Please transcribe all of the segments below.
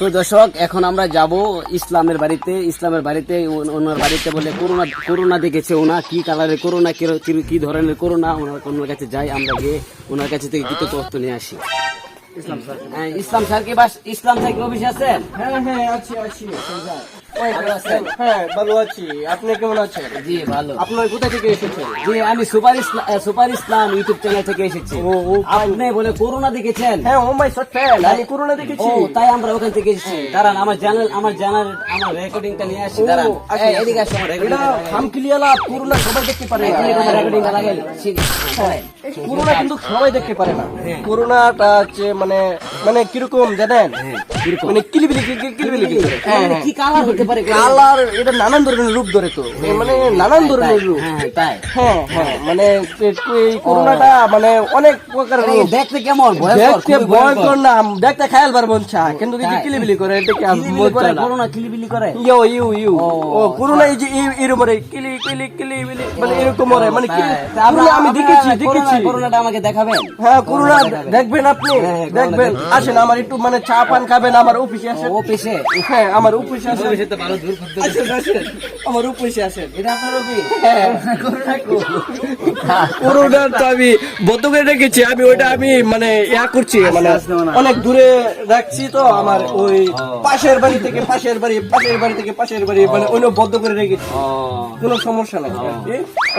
তো দর্শক, এখন আমরা যাব ইসলামের বাড়িতে। ওনার বাড়িতে বলে করোনা দেখেছে, ওনা কি কালারের করোনা, কি ধরনের করোনা, ওনার কাছে যাই, আমরা গিয়ে ওনার কাছে থেকে কিছু তথ্য নিয়ে আসি। ইসলাম স্যার ইসলাম স্যার কি অফিসে আছেন? হ্যাঁ আছি। হ্যাঁ ভালো আছি, আপনি কেমন আছেন? জি ভালো। আপনার কোথা থেকে এসেছেন? জি আমি সুপার ইসলাম ইউটিউব চ্যানেল থেকে এসেছি। আপনি বলে করোনা দেখেছেন? হ্যাঁ ও মাই শট ফ্যান, আমি করোনা দেখেছি। ও তাই আমরা ওখান থেকে এসেছি। দাঁড়ান, আমার রেকর্ডিংটা নিয়ে আসি। দাঁড়ান, এদিকে আসো, আমার এটা হামকিলিয়ালা করোনা সবাই দেখতে পারে না। রেকর্ডিংটা লাগাই। করোনা কিন্তু সবাই দেখতে পারে না। করোনাটা হচ্ছে মানে কিরকম জানেন? মানে কিলিবিলি করে। কি কালার হতে পারে? কালার এটা নানান ধরনের রূপ ধরে, তো মানে নানান ধরনের রূপ। তাই হ্যাঁ মানে এই করোনাটা মানে অনেক প্রকার রূপ। দেখতে কেমন? দেখতে ভয়ঙ্কর না, দেখতে খায়াল বার মন চায়, কিন্তু কিছু কিলিবিলি করে। এটা কি করোনা কিলিবিলি করে? ইউ ও করোনা এই যে এরকম কিলিবিলি মানে এরকম মানে আমি দেখেছি। করোনাটা আমাকে দেখাবেন? হ্যাঁ করোনা দেখবেন, আপনি দেখবেন। আসেন আমার একটু মানে চা পান খাবেন, আমার অফিসে আসেন। অফিসে? হ্যাঁ আমার অফিসে আসেন। তো ভালো দূর করতে আমার অফিসে আসেন। এটা আপনার অফিস? করোনা তো আমি বন্ধ করে রেখেছি। আমি ওইটা মানে ইয়া করছি, মানে অনেক দূরে রাখছি। তো আমার ওই পাশের বাড়ি থেকে পাশের বাড়ি মানে ওই বন্ধ করে রেখেছি। কোনো সমস্যা নাই।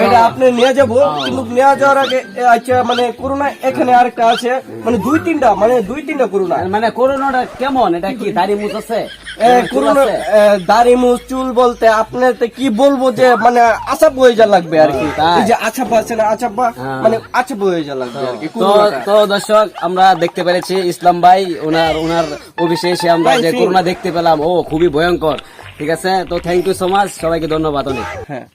এটা আপনি নিয়ে যাবো, কিন্তু নিয়ে যাওয়ার আগে আচ্ছা মানে করোনা এখানে আরেকটা আছে, মানে দুই তিনটা করোনা। মানে করোনাটা কেমন? এটা কি দাড়ি মুছ আছে? করোনা দাড়ি মুছ চুল বলতে আপনার কি বলবো, যে মানে আচাপ হয়ে যা লাগবে আর কি। এই যে আচাপা আছে না, আচাপা মানে আচাপ হয়ে যা লাগবে আর কি। তো দর্শক, আমরা দেখতে পেরেছি ইসলাম ভাই ওনার অফিসে এসে আমরা যে করোনা দেখতে পেলাম, ও খুবই ভয়ঙ্কর। ঠিক আছে, তো থ্যাংক ইউ সো মাচ, সবাইকে ধন্যবাদ অনেক। হ্যাঁ।